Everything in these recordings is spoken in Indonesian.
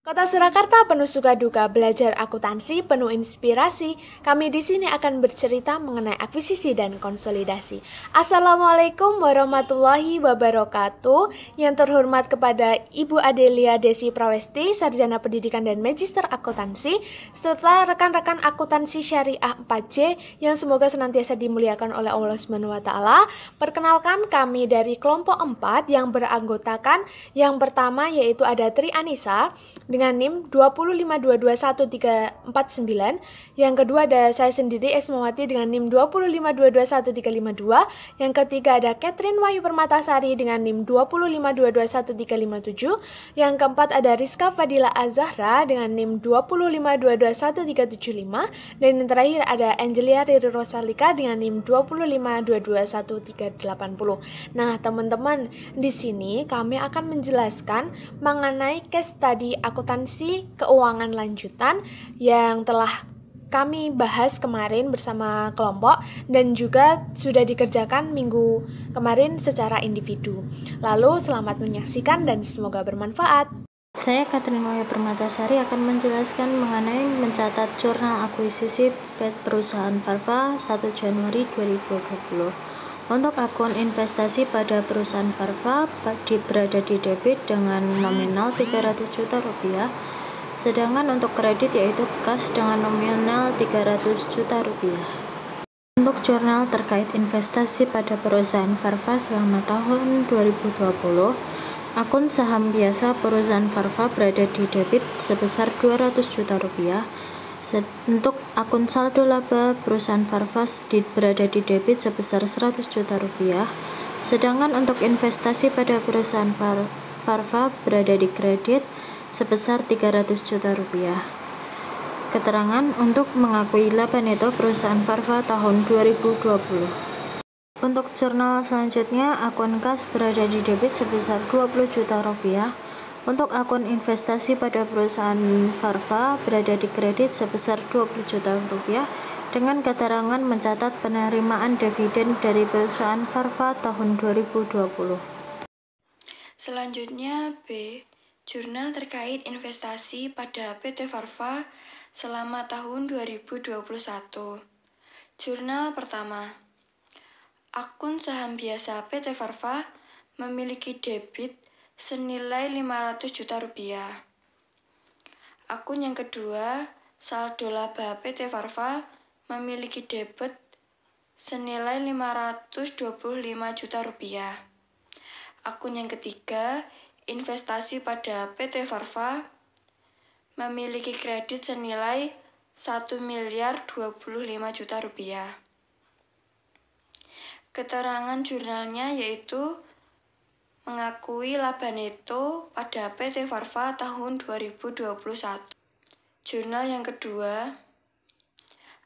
Kota Surakarta penuh suka duka, belajar akuntansi penuh inspirasi. Kami di sini akan bercerita mengenai akuisisi dan konsolidasi. Assalamualaikum warahmatullahi wabarakatuh. Yang terhormat kepada Ibu Adelia Desi Prawesti, Sarjana Pendidikan dan Magister Akuntansi, serta rekan-rekan akuntansi syariah 4J yang semoga senantiasa dimuliakan oleh Allah SWT. Perkenalkan, kami dari kelompok 4 yang beranggotakan yang pertama yaitu ada Tri Anissa dengan NIM 2522139. Yang kedua ada saya sendiri Esmawati dengan NIM 252215352. Yang ketiga ada Catherine Wahyu Permatasari dengan NIM 252215357. Yang keempat ada Rizka Fadila Azahra dengan NIM 252213375. Dan yang terakhir ada Angelia Riri Rosalika dengan NIM 252211380. Nah, teman-teman, di sini kami akan menjelaskan mengenai case study akuntansi keuangan lanjutan yang telah kami bahas kemarin bersama kelompok dan juga sudah dikerjakan minggu kemarin secara individu. Lalu selamat menyaksikan dan semoga bermanfaat. Saya Catherine Wahyu Permatasari akan menjelaskan mengenai mencatat jurnal akuisisi perusahaan Farva 1 Januari 2020. Untuk akun investasi pada perusahaan Farva berada di debit dengan nominal 300 juta rupiah, sedangkan untuk kredit yaitu kas dengan nominal 300 juta rupiah. Untuk jurnal terkait investasi pada perusahaan Farva selama tahun 2020, akun saham biasa perusahaan Farva berada di debit sebesar 200 juta rupiah. Untuk akun saldo laba perusahaan Farva berada di debit sebesar 100 juta rupiah, sedangkan untuk investasi pada perusahaan Farva berada di kredit sebesar 300 juta rupiah. Keterangan untuk mengakui laba neto perusahaan Farva tahun 2020. Untuk jurnal selanjutnya, akun kas berada di debit sebesar 20 juta rupiah. Untuk akun investasi pada perusahaan Farva berada di kredit sebesar 20 juta rupiah dengan keterangan mencatat penerimaan dividen dari perusahaan Farva tahun 2020. Selanjutnya B. Jurnal terkait investasi pada PT Farva selama tahun 2021. Jurnal pertama. Akun saham biasa PT Farva memiliki debit senilai 500 juta rupiah. Akun yang kedua, saldo laba PT Farva memiliki debit senilai 525 juta rupiah. Akun yang ketiga, investasi pada PT Farva memiliki kredit senilai 1 miliar 25 juta rupiah. Keterangan jurnalnya yaitu mengakui laba neto pada PT Farva tahun 2021. Jurnal yang kedua,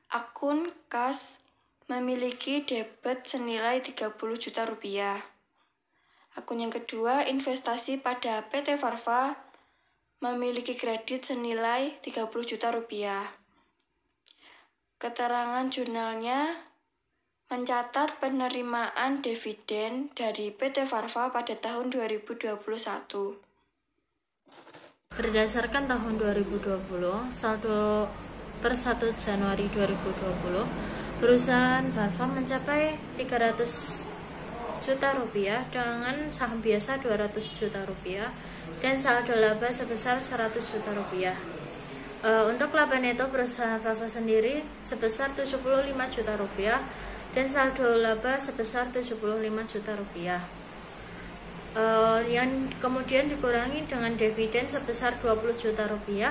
akun kas memiliki debit senilai 30 juta rupiah. Akun yang kedua, investasi pada PT Farva memiliki kredit senilai 30 juta rupiah. Keterangan jurnalnya mencatat penerimaan dividen dari PT Farva pada tahun 2021. Berdasarkan tahun 2020, saldo per 1 Januari 2020, perusahaan Farva mencapai 300 juta rupiah dengan saham biasa 200 juta rupiah dan saldo laba sebesar 100 juta rupiah. Untuk laba neto perusahaan Farva sendiri sebesar 75 juta rupiah dan saldo laba sebesar 75 juta rupiah. Yang kemudian dikurangi dengan dividen sebesar 20 juta rupiah.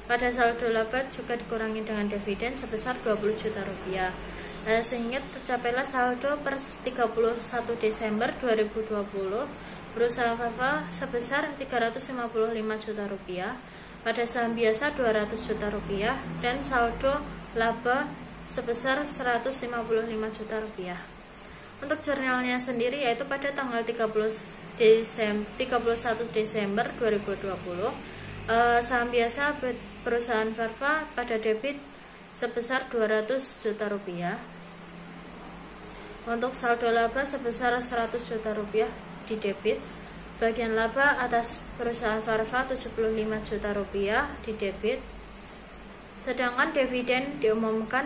Pada saldo laba juga dikurangi dengan dividen sebesar 20 juta rupiah. Sehingga tercapailah saldo per 31 Desember 2020 perusahaan Farva sebesar 355 juta rupiah, pada saham biasa 200 juta rupiah dan saldo laba sebesar 155 juta rupiah. Untuk jurnalnya sendiri yaitu pada tanggal 31 Desember 2020, saham biasa perusahaan Farva pada debit sebesar 200 juta rupiah. Untuk saldo laba sebesar 100 juta rupiah di debit. Bagian laba atas perusahaan Farva 75 juta rupiah di debit, sedangkan dividen diumumkan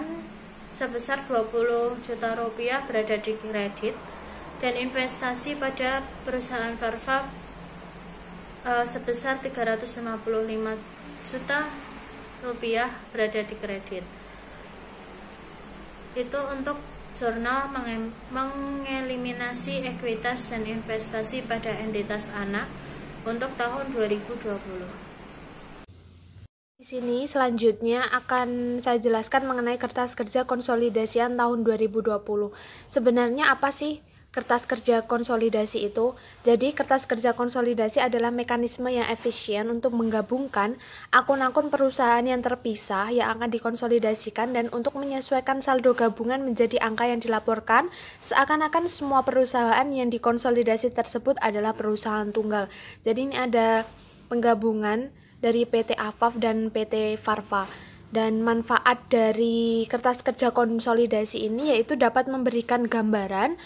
sebesar 20 juta rupiah berada di kredit, dan investasi pada perusahaan Farva sebesar 355 juta rupiah berada di kredit. Itu untuk jurnal mengeliminasi ekuitas dan investasi pada entitas anak untuk tahun 2020. Di sini selanjutnya akan saya jelaskan mengenai kertas kerja konsolidasian tahun 2020. Sebenarnya apa sih kertas kerja konsolidasi itu? Jadi kertas kerja konsolidasi adalah mekanisme yang efisien untuk menggabungkan akun-akun perusahaan yang terpisah yang akan dikonsolidasikan dan untuk menyesuaikan saldo gabungan menjadi angka yang dilaporkan seakan-akan semua perusahaan yang dikonsolidasi tersebut adalah perusahaan tunggal. Jadi ini ada penggabungan dari PT AFAF dan PT Farva. Dan manfaat dari kertas kerja konsolidasi ini yaitu dapat memberikan gambaran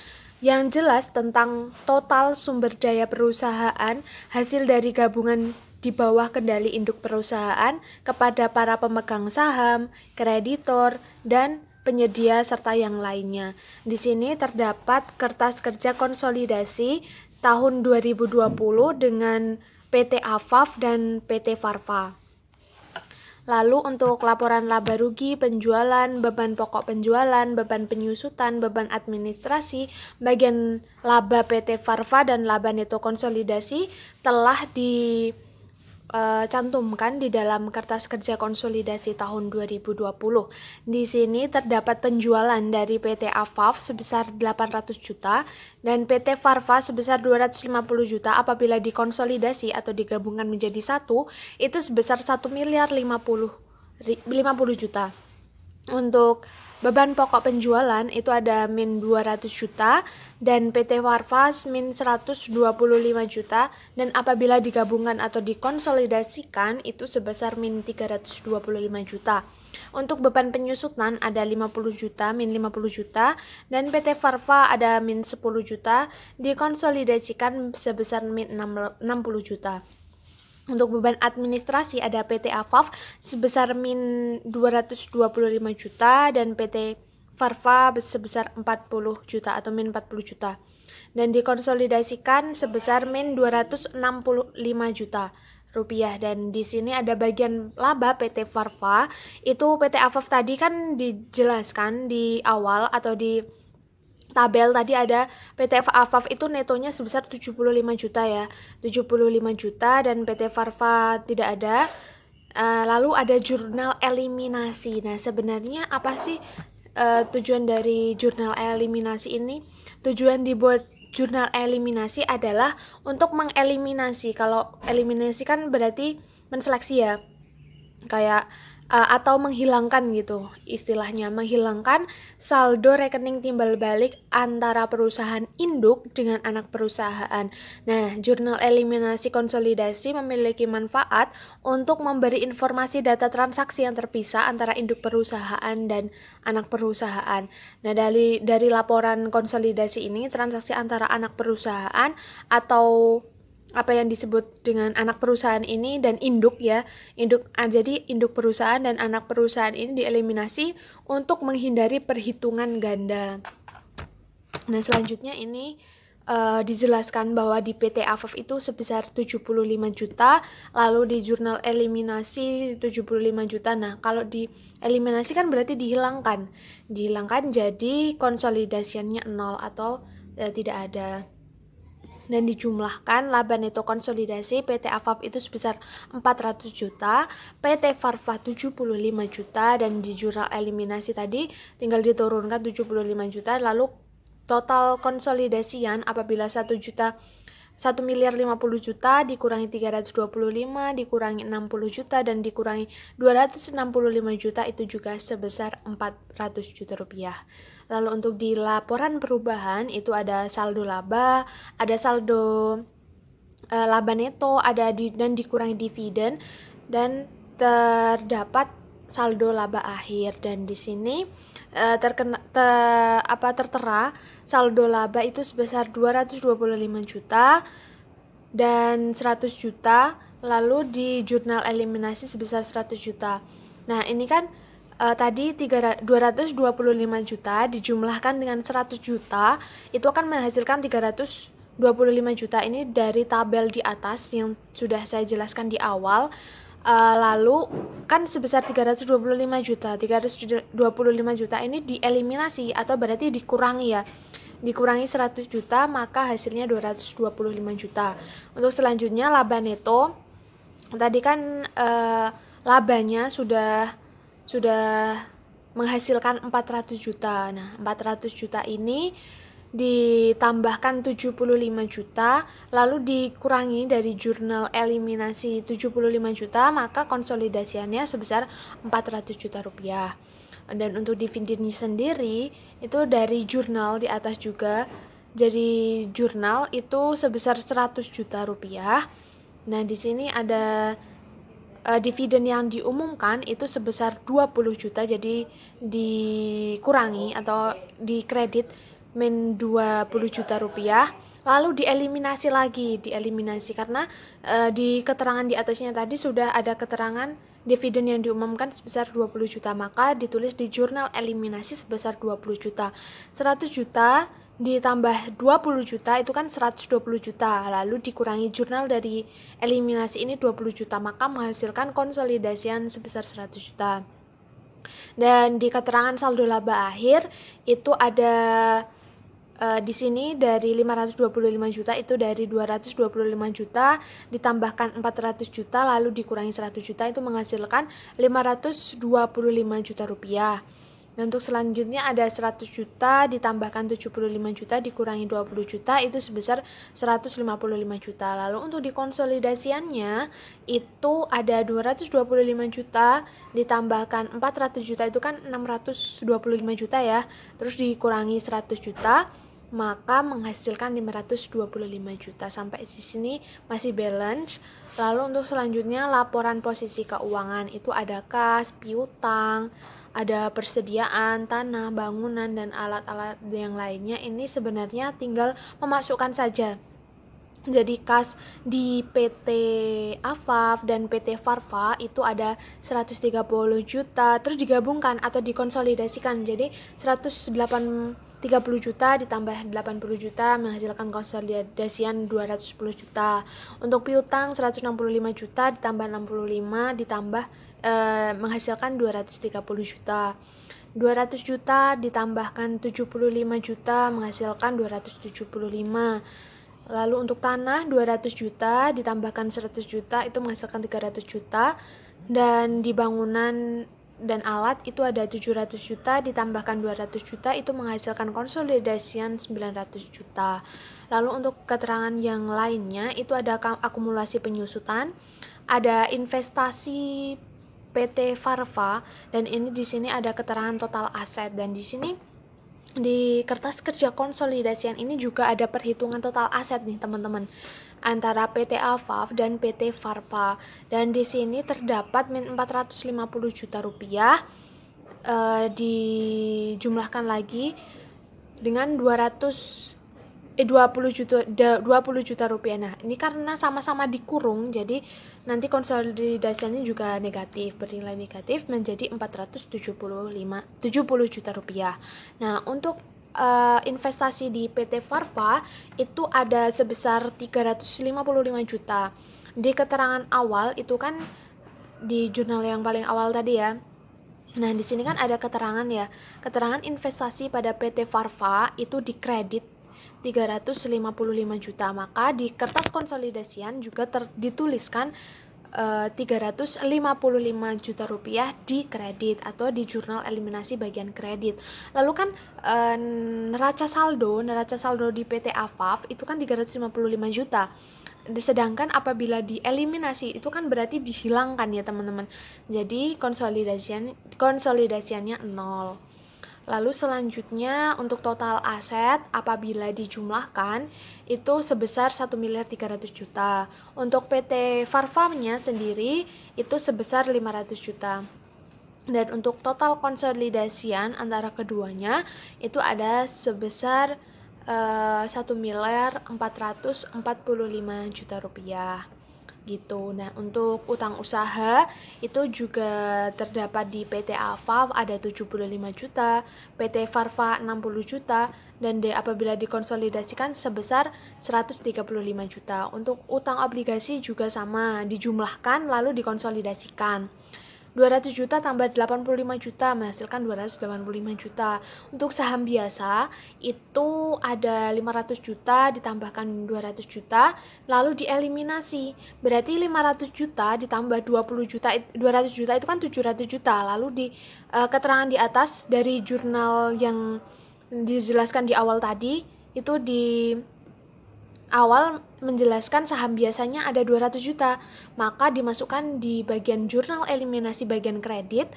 yang jelas tentang total sumber daya perusahaan hasil dari gabungan di bawah kendali induk perusahaan kepada para pemegang saham, kreditor, dan penyedia serta yang lainnya. Di sini terdapat kertas kerja konsolidasi tahun 2020 dengan PT AFAF dan PT Farva. Lalu untuk laporan laba rugi, penjualan, beban pokok penjualan, beban penyusutan, beban administrasi, bagian laba PT Farva dan laba neto konsolidasi telah dicantumkan di dalam kertas kerja konsolidasi tahun 2020. Di sini terdapat penjualan dari PT AFAF sebesar 800 juta dan PT Farva sebesar 250 juta apabila dikonsolidasi atau digabungkan menjadi satu, itu sebesar 1 miliar 50 juta. Untuk beban pokok penjualan itu ada min 200 juta dan PT Farva min 125 juta, dan apabila digabungkan atau dikonsolidasikan itu sebesar min 325 juta. Untuk beban penyusutan ada 50 juta, min 50 juta, dan PT Farva ada min 10 juta, dikonsolidasikan sebesar min 60 juta. Untuk beban administrasi ada PT AFAF sebesar min 225 juta dan PT Farva sebesar 40 juta atau min 40 juta. Dan dikonsolidasikan sebesar min 265 juta rupiah. Dan di sini ada bagian laba PT Farva. Itu PT AFAF tadi kan dijelaskan di awal atau di tabel tadi ada PT AFAF itu netonya sebesar 75 juta ya, 75 juta, dan PT Farva tidak ada. Lalu ada jurnal eliminasi. Nah, sebenarnya apa sih tujuan dari jurnal eliminasi ini? Tujuan dibuat jurnal eliminasi adalah untuk mengeliminasi. Kalau eliminasi kan berarti menseleksi ya, kayak atau menghilangkan gitu istilahnya, menghilangkan saldo rekening timbal balik antara perusahaan induk dengan anak perusahaan. Nah, jurnal eliminasi konsolidasi memiliki manfaat untuk memberi informasi data transaksi yang terpisah antara induk perusahaan dan anak perusahaan. Nah, dari laporan konsolidasi ini, transaksi antara anak perusahaan atau apa yang disebut dengan anak perusahaan ini dan induk ya, jadi induk perusahaan dan anak perusahaan ini dieliminasi untuk menghindari perhitungan ganda. Nah, selanjutnya ini dijelaskan bahwa di PT AFAF itu sebesar 75 juta, lalu di jurnal eliminasi 75 juta. Nah, kalau dieliminasi kan berarti dihilangkan jadi konsolidasiannya 0 atau tidak ada. Dan dijumlahkan laba neto konsolidasi PT AFAF itu sebesar 400 juta, PT Farva 75 juta, dan di jurnal eliminasi tadi tinggal diturunkan 75 juta. Lalu total konsolidasian apabila 1 miliar 50 juta dikurangi 325 dikurangi 60 juta dan dikurangi 265 juta itu juga sebesar 400 juta rupiah. Lalu untuk di laporan perubahan itu ada saldo laba, ada saldo laba neto, dan dikurangi dividen, dan terdapat saldo laba akhir. Dan di sini tertera saldo laba itu sebesar 225 juta dan 100 juta, lalu di jurnal eliminasi sebesar 100 juta. Nah, ini kan tadi 225 juta dijumlahkan dengan 100 juta, itu akan menghasilkan 325 juta. Ini dari tabel di atas yang sudah saya jelaskan di awal. Lalu kan sebesar 325 juta. 325 juta ini dieliminasi atau berarti dikurangi ya. Dikurangi 100 juta, maka hasilnya 225 juta. Untuk selanjutnya laba neto. Tadi kan labanya sudah menghasilkan 400 juta. Nah, 400 juta ini ditambahkan 75 juta, lalu dikurangi dari jurnal eliminasi 75 juta, maka konsolidasiannya sebesar 400 juta rupiah. Dan untuk dividennya sendiri, itu dari jurnal di atas juga, jadi jurnal itu sebesar 100 juta rupiah. Nah, di sini ada dividen yang diumumkan itu sebesar 20 juta, jadi dikurangi atau dikredit min 20 juta rupiah, lalu dieliminasi karena di keterangan di atasnya tadi sudah ada keterangan dividen yang diumumkan sebesar 20 juta, maka ditulis di jurnal eliminasi sebesar 20 juta. 100 juta ditambah 20 juta itu kan 120 juta, lalu dikurangi jurnal dari eliminasi ini 20 juta, maka menghasilkan konsolidasian sebesar 100 juta. Dan di keterangan saldo laba akhir itu ada di sini dari 525 juta itu dari 225 juta ditambahkan 400 juta lalu dikurangi 100 juta, itu menghasilkan 525 juta rupiah. Dan untuk selanjutnya ada 100 juta ditambahkan 75 juta dikurangi 20 juta, itu sebesar 155 juta. Lalu untuk dikonsolidasiannya itu ada 225 juta ditambahkan 400 juta, itu kan 625 juta ya, terus dikurangi 100 juta, maka menghasilkan 525 juta. Sampai di sini masih balance. Lalu untuk selanjutnya laporan posisi keuangan itu ada kas, piutang, ada persediaan tanah, bangunan, dan alat-alat yang lainnya. Ini sebenarnya tinggal memasukkan saja. Jadi kas di PT Afaf dan PT Farfa itu ada 130 juta, terus digabungkan atau dikonsolidasikan. Jadi 130 juta ditambah 80 juta menghasilkan konsolidasian 210 juta. Untuk piutang 165 juta ditambah 65 ditambah menghasilkan 230 juta. 200 juta ditambahkan 75 juta menghasilkan 275. Lalu untuk tanah 200 juta ditambahkan 100 juta itu menghasilkan 300 juta. Dan di bangunan dan alat itu ada 700 juta ditambahkan 200 juta itu menghasilkan konsolidasian 900 juta. Lalu untuk keterangan yang lainnya itu ada akumulasi penyusutan, ada investasi PT Farfa, dan ini di sini ada keterangan total aset, dan di sini di kertas kerja konsolidasian ini juga ada perhitungan total aset nih teman-teman antara PT Afaf dan PT Farfa, dan di sini terdapat min 450 juta rupiah dijumlahkan lagi dengan 20 juta rupiah. Nah, ini karena sama-sama dikurung, jadi nanti konsolidasinya juga negatif, bernilai negatif menjadi 470 juta rupiah. Nah, untuk investasi di PT Farfa itu ada sebesar 355 juta. Di keterangan awal itu kan di jurnal yang paling awal tadi ya. Nah, di sini kan ada keterangan ya. Keterangan investasi pada PT Farfa itu dikredit 355 juta, maka di kertas konsolidasian juga dituliskan 355 juta rupiah di kredit atau di jurnal eliminasi bagian kredit. Lalu kan neraca saldo di PT Afaf itu kan 355 juta. Sedangkan apabila dieliminasi itu kan berarti dihilangkan ya teman-teman. Jadi konsolidasiannya 0. Lalu selanjutnya untuk total aset apabila dijumlahkan itu sebesar 1.300.000.000 juta. Untuk PT Farfa-nya sendiri itu sebesar 500 juta. Dan untuk total konsolidasian antara keduanya itu ada sebesar Rp1.445.000.000 gitu. Nah, untuk utang usaha itu juga terdapat di PT Afaf ada 75 juta, PT Farfa 60 juta, dan apabila dikonsolidasikan sebesar 135 juta. Untuk utang obligasi juga sama, dijumlahkan lalu dikonsolidasikan. 200 juta tambah 85 juta menghasilkan 285 juta. Untuk saham biasa itu ada 500 juta ditambahkan 200 juta lalu dieliminasi. Berarti 500 juta ditambah 20 juta 200 juta itu kan 700 juta. Lalu di keterangan di atas dari jurnal yang dijelaskan di awal tadi itu di awal menjelaskan saham biasanya ada 200 juta, maka dimasukkan di bagian jurnal eliminasi bagian kredit,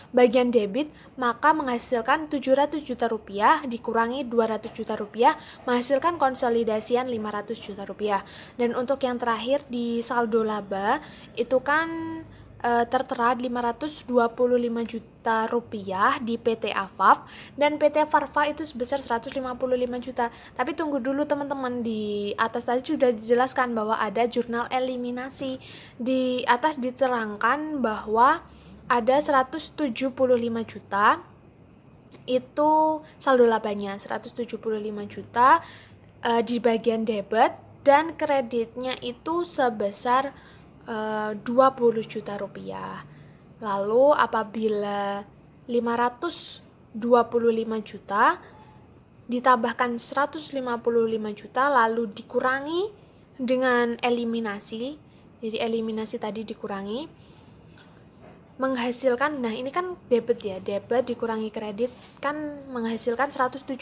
bagian debit, maka menghasilkan 700 juta rupiah dikurangi 200 juta rupiah, menghasilkan konsolidasian 500 juta rupiah. Dan untuk yang terakhir di saldo laba, itu kan tertera 525 juta rupiah di PT Afaf dan PT Farfa itu sebesar 155 juta. Tapi tunggu dulu teman-teman, di atas tadi sudah dijelaskan bahwa ada jurnal eliminasi. Di atas diterangkan bahwa ada 175 juta itu saldo labanya, 175 juta di bagian debit dan kreditnya itu sebesar 20 juta rupiah. Lalu apabila 525 juta ditambahkan 155 juta lalu dikurangi dengan eliminasi. Jadi eliminasi tadi dikurangi menghasilkan, nah ini kan debit ya, debit dikurangi kredit kan menghasilkan 175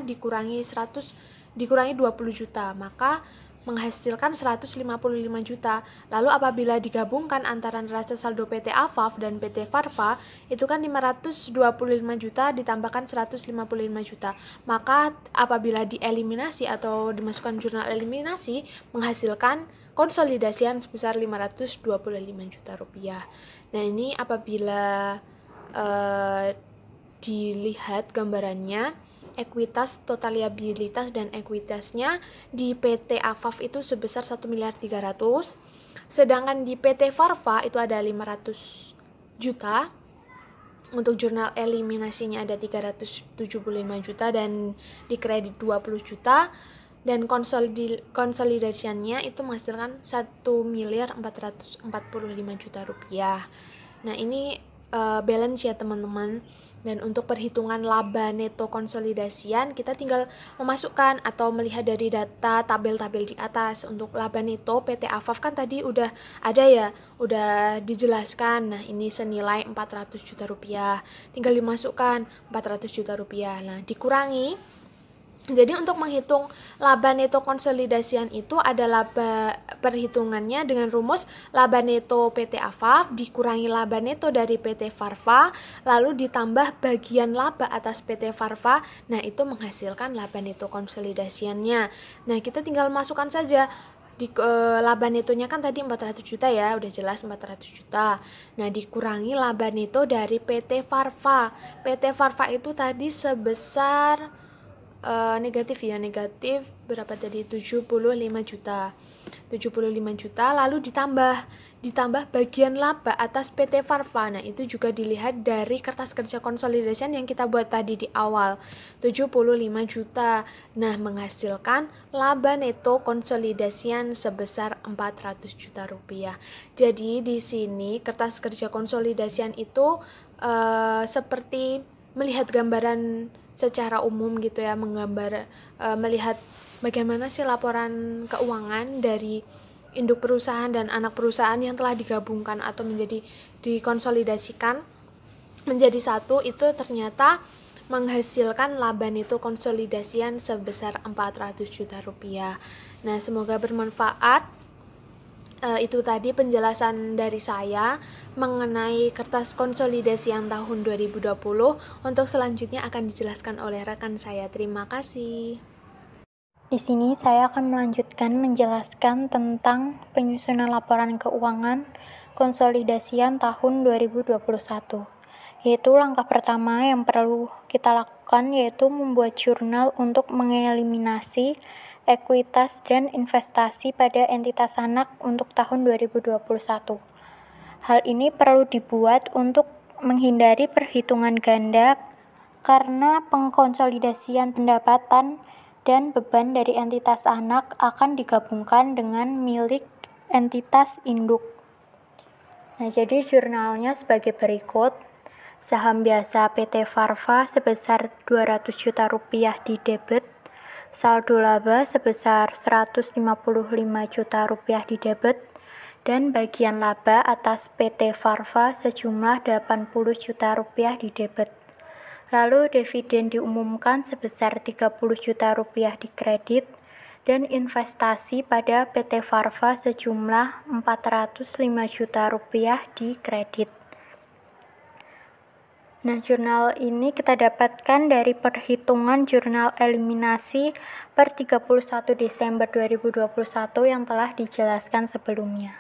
dikurangi 20 juta, maka menghasilkan 155 juta. Lalu apabila digabungkan antara neraca saldo PT Afaf dan PT Farfa, itu kan 525 juta ditambahkan 155 juta. Maka apabila dieliminasi atau dimasukkan jurnal eliminasi, menghasilkan konsolidasian sebesar 525 juta rupiah. Nah, ini apabila dilihat gambarannya, ekuitas, totaliabilitas dan ekuitasnya di PT Afaf itu sebesar 1.300.000.000, sedangkan di PT Farfa itu ada 500 juta. Untuk jurnal eliminasinya ada 375 juta dan di kredit 20 juta dan konsolidasiannya itu menghasilkan 1.445 juta rupiah. Nah, ini balance ya teman-teman. Dan untuk perhitungan laba neto konsolidasian kita tinggal memasukkan atau melihat dari data tabel-tabel di atas. Untuk laba neto PT Afaf kan tadi udah ada ya, udah dijelaskan. Nah, ini senilai 400 juta rupiah. Tinggal dimasukkan 400 juta rupiah. Nah, dikurangi. Jadi untuk menghitung laba neto konsolidasian itu ada laba perhitungannya dengan rumus laba neto PT Afaf dikurangi laba neto dari PT Farfa lalu ditambah bagian laba atas PT Farfa. Nah, itu menghasilkan laba neto konsolidasiannya. Nah, kita tinggal masukkan saja di laba netonya kan tadi 400 juta ya, udah jelas 400 juta. Nah, dikurangi laba neto dari PT Farfa. PT Farfa itu tadi sebesar negatif berapa tadi, 75 juta lalu ditambah bagian laba atas PT Farfa. Nah, itu juga dilihat dari kertas kerja konsolidasian yang kita buat tadi di awal, 75 juta. Nah, menghasilkan laba neto konsolidasian sebesar 400 juta rupiah. Jadi di sini kertas kerja konsolidasian itu seperti melihat gambaran secara umum gitu ya, melihat bagaimana sih laporan keuangan dari induk perusahaan dan anak perusahaan yang telah digabungkan atau dikonsolidasikan menjadi satu, itu ternyata menghasilkan laba neto konsolidasian sebesar 400 juta rupiah. Nah, semoga bermanfaat. Itu tadi penjelasan dari saya mengenai kertas konsolidasian tahun 2020. Untuk selanjutnya akan dijelaskan oleh rekan saya. Terima kasih. Di sini saya akan melanjutkan menjelaskan tentang penyusunan laporan keuangan konsolidasian tahun 2021. Yaitu langkah pertama yang perlu kita lakukan yaitu membuat jurnal untuk mengeliminasi ekuitas dan investasi pada entitas anak untuk tahun 2021. Hal ini perlu dibuat untuk menghindari perhitungan ganda karena pengkonsolidasian pendapatan dan beban dari entitas anak akan digabungkan dengan milik entitas induk. Nah, jadi jurnalnya sebagai berikut. Saham biasa PT Farva sebesar Rp200 juta di debit, saldo laba sebesar Rp155 juta di debit, dan bagian laba atas PT Farva sejumlah Rp80 juta di debit. Lalu dividen diumumkan sebesar Rp30 juta di kredit, dan investasi pada PT Farva sejumlah Rp405 juta di kredit. Nah, jurnal ini kita dapatkan dari perhitungan jurnal eliminasi per 31 Desember 2021 yang telah dijelaskan sebelumnya.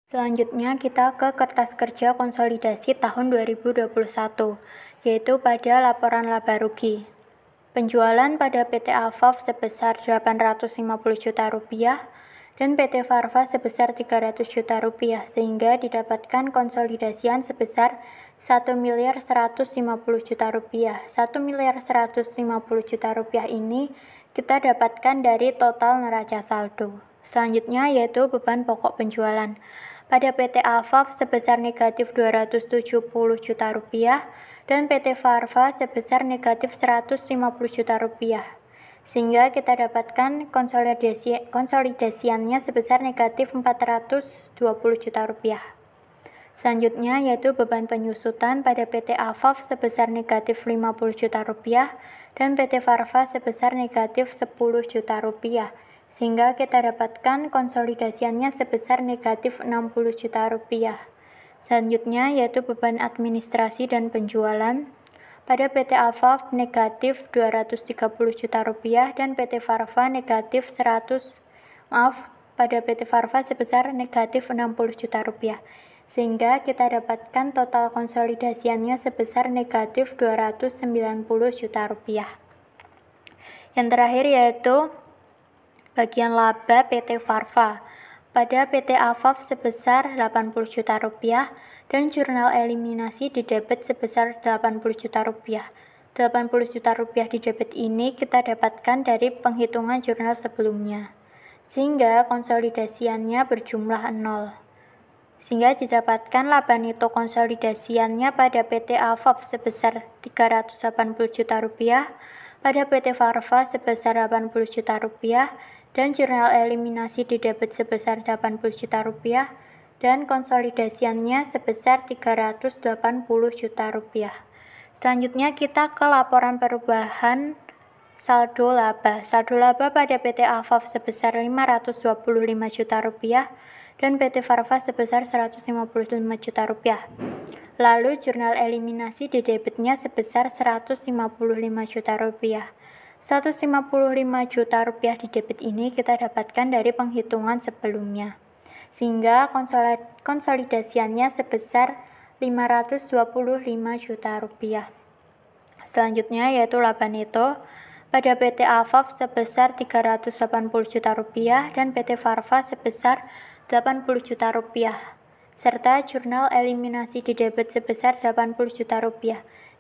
Selanjutnya kita ke kertas kerja konsolidasi tahun 2021, yaitu pada laporan laba rugi. Penjualan pada PT Afaf sebesar Rp850 juta dan PT Farva sebesar Rp300 juta, sehingga didapatkan konsolidasian sebesar Rp1.150 juta. Rp1.150 juta ini kita dapatkan dari total neraca saldo. Selanjutnya yaitu beban pokok penjualan. Pada PT Afaf sebesar negatif Rp270 juta dan PT Farva sebesar negatif Rp150 juta. Sehingga kita dapatkan konsolidasiannya sebesar negatif Rp420 juta. Selanjutnya yaitu beban penyusutan pada PT Afaf sebesar negatif Rp50 juta dan PT Farva sebesar negatif Rp10 juta, sehingga kita dapatkan konsolidasiannya sebesar negatif Rp60 juta. Selanjutnya yaitu beban administrasi dan penjualan. Pada PT Afaf negatif Rp230 juta dan PT Farva negatif pada PT Farva sebesar negatif Rp60 juta, sehingga kita dapatkan total konsolidasiannya sebesar negatif Rp290 juta. Yang terakhir yaitu bagian laba PT Farva. Pada PT Afaf sebesar Rp80 juta dan jurnal eliminasi di debit sebesar Rp80 juta. Rp80 juta di debit ini kita dapatkan dari penghitungan jurnal sebelumnya, sehingga konsolidasiannya berjumlah 0. Sehingga didapatkan laba neto konsolidasiannya pada PT Afaf sebesar Rp380 juta, pada PT Farva sebesar Rp80 juta, dan jurnal eliminasi di debit sebesar Rp80 juta, dan konsolidasiannya sebesar Rp380 juta. Selanjutnya kita ke laporan perubahan saldo laba. Saldo laba pada PT Afaf sebesar Rp525 juta dan PT Farva sebesar Rp155 juta. Lalu jurnal eliminasi di debitnya sebesar Rp155 juta. Rp155 juta di debit ini kita dapatkan dari penghitungan sebelumnya, sehingga konsolidasiannya sebesar Rp525 juta. Selanjutnya yaitu laba neto. Pada PT Afaf sebesar Rp380 juta dan PT Farva sebesar Rp80 juta, serta jurnal eliminasi di debit sebesar Rp80 juta,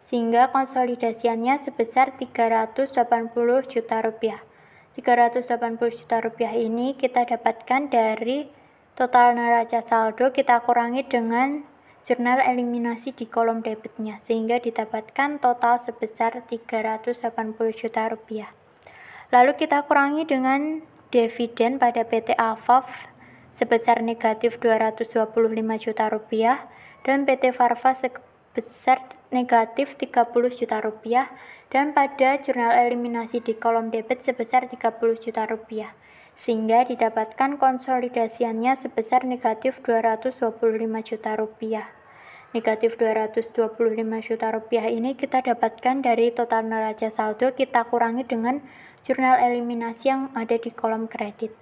sehingga konsolidasiannya sebesar Rp380 juta. Rp380 juta ini kita dapatkan dari total neraca saldo kita kurangi dengan jurnal eliminasi di kolom debitnya, sehingga didapatkan total sebesar Rp380 juta. Lalu kita kurangi dengan dividen pada PT Afaf sebesar negatif Rp225 juta dan PT Farva sebesar negatif Rp30 juta dan pada jurnal eliminasi di kolom debit sebesar Rp30 juta, sehingga didapatkan konsolidasiannya sebesar negatif Rp225 juta. Negatif Rp225 juta ini kita dapatkan dari total neraca saldo kita kurangi dengan jurnal eliminasi yang ada di kolom kredit.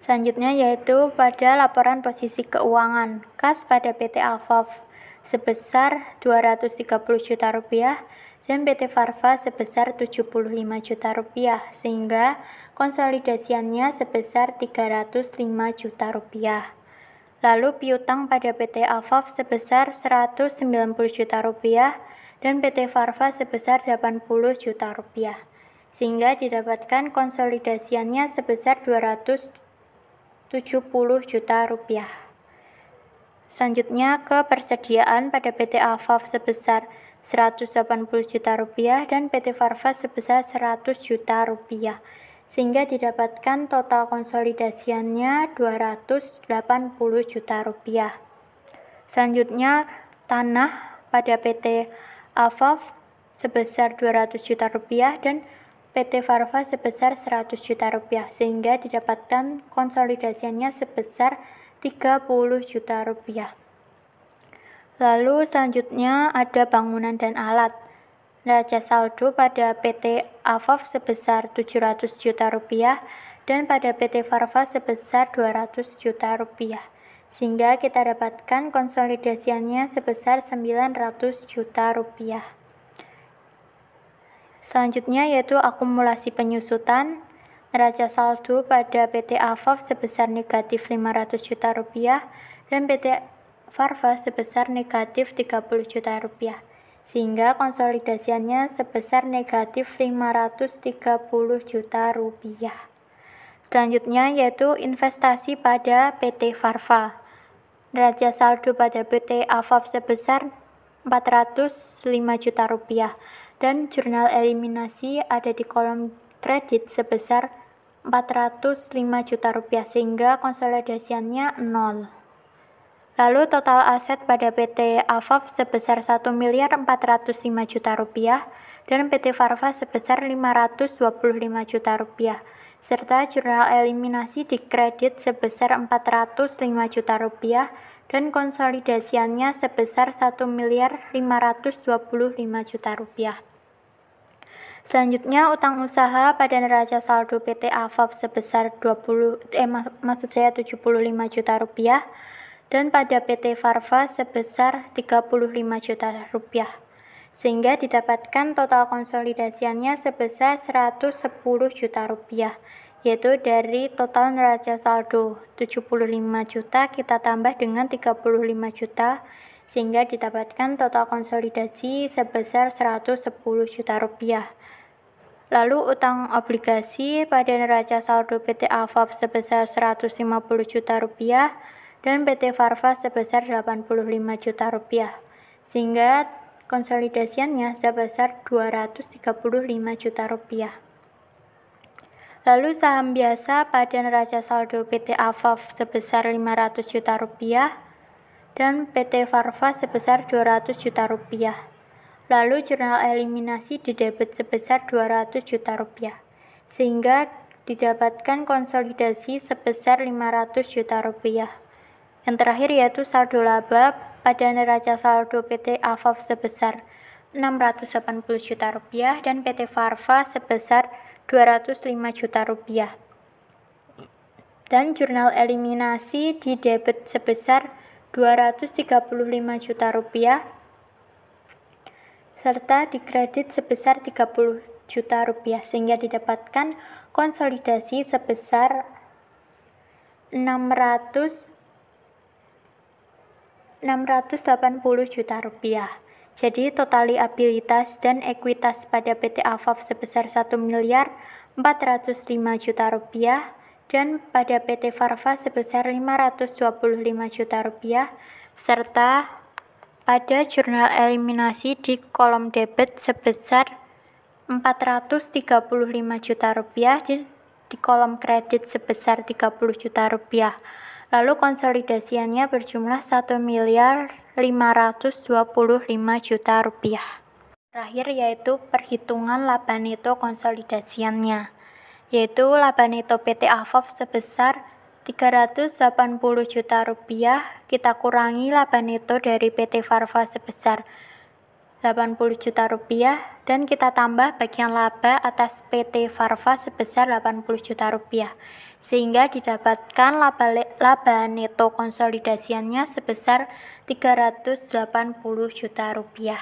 Selanjutnya yaitu pada laporan posisi keuangan kas pada PT Afaf sebesar 230 juta rupiah dan PT Farva sebesar 75 juta rupiah, sehingga konsolidasiannya sebesar 305 juta rupiah. Lalu piutang pada PT Afaf sebesar 190 juta rupiah dan PT Farva sebesar 80 juta rupiah, sehingga didapatkan konsolidasiannya sebesar 270 juta rupiah. Selanjutnya ke persediaan pada PT Afaf sebesar 180 juta rupiah dan PT Farva sebesar 100 juta rupiah, sehingga didapatkan total konsolidasiannya 280 juta rupiah. Selanjutnya tanah pada PT Afaf sebesar 200 juta rupiah dan PT Farva sebesar 100 juta rupiah, sehingga didapatkan konsolidasiannya sebesar 30 juta rupiah. Lalu selanjutnya ada bangunan dan alat. Neraca saldo pada PT Afaf sebesar 700 juta rupiah dan pada PT Farva sebesar 200 juta rupiah, sehingga kita dapatkan konsolidasiannya sebesar 900 juta rupiah. Selanjutnya yaitu akumulasi penyusutan. Neraca saldo pada PT Afaf sebesar negatif 500 juta rupiah dan PT Farva sebesar negatif 30 juta rupiah, sehingga konsolidasiannya sebesar negatif 530 juta rupiah. Selanjutnya yaitu investasi pada PT Farva. Neraca saldo pada PT Afaf sebesar 405 juta rupiah dan jurnal eliminasi ada di kolom kredit sebesar 405 juta rupiah, sehingga konsolidasiannya 0. Lalu total aset pada PT Afaf sebesar 1.405 juta rupiah dan PT Farva sebesar 525 juta rupiah, serta jurnal eliminasi dikredit sebesar 405 juta rupiah dan konsolidasiannya sebesar 1.525 juta rupiah. Selanjutnya utang usaha pada neraca saldo PT Afaf sebesar 75 juta rupiah dan pada PT Farva sebesar 35 juta rupiah, sehingga didapatkan total konsolidasiannya sebesar 110 juta rupiah, yaitu dari total neraca saldo 75 juta kita tambah dengan 35 juta, sehingga didapatkan total konsolidasi sebesar 110 juta rupiah. Lalu utang obligasi pada neraca saldo PT Afaf sebesar 150 juta rupiah dan PT Farva sebesar 85 juta rupiah, sehingga konsolidasiannya sebesar 235 juta rupiah. Lalu saham biasa pada neraca saldo PT Afaf sebesar 500 juta rupiah dan PT Farva sebesar 200 juta rupiah. Lalu jurnal eliminasi didebit sebesar 200 juta rupiah, sehingga didapatkan konsolidasi sebesar 500 juta rupiah. Yang terakhir yaitu saldo laba pada neraca saldo PT Afaf sebesar 680 juta rupiah dan PT Farva sebesar 205 juta rupiah. Dan jurnal eliminasi didebit sebesar 235 juta rupiah serta dikredit sebesar 30 juta rupiah, sehingga didapatkan konsolidasi sebesar 680 juta rupiah. Jadi total liabilitas dan ekuitas pada PT Afaf sebesar 1.405 juta rupiah dan pada PT Farva sebesar 525 juta rupiah, serta pada jurnal eliminasi di kolom debit sebesar 435 juta rupiah dan di kolom kredit sebesar 30 juta rupiah. Lalu konsolidasiannya berjumlah 1.525 juta rupiah. Terakhir yaitu perhitungan laba neto konsolidasiannya, yaitu laba neto PT Afaf sebesar 380 juta rupiah kita kurangi laba neto dari PT Farva sebesar 80 juta rupiah, dan kita tambah bagian laba atas PT Farva sebesar 80 juta rupiah, sehingga didapatkan laba neto konsolidasiannya sebesar 380 juta rupiah.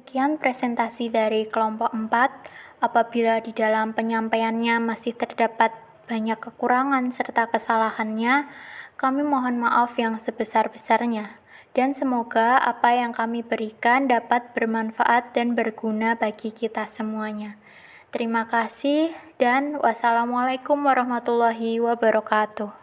Sekian presentasi dari kelompok 4. Apabila di dalam penyampaiannya masih terdapat banyak kekurangan serta kesalahannya, kami mohon maaf yang sebesar-besarnya. Dan semoga apa yang kami berikan dapat bermanfaat dan berguna bagi kita semuanya. Terima kasih dan wassalamualaikum warahmatullahi wabarakatuh.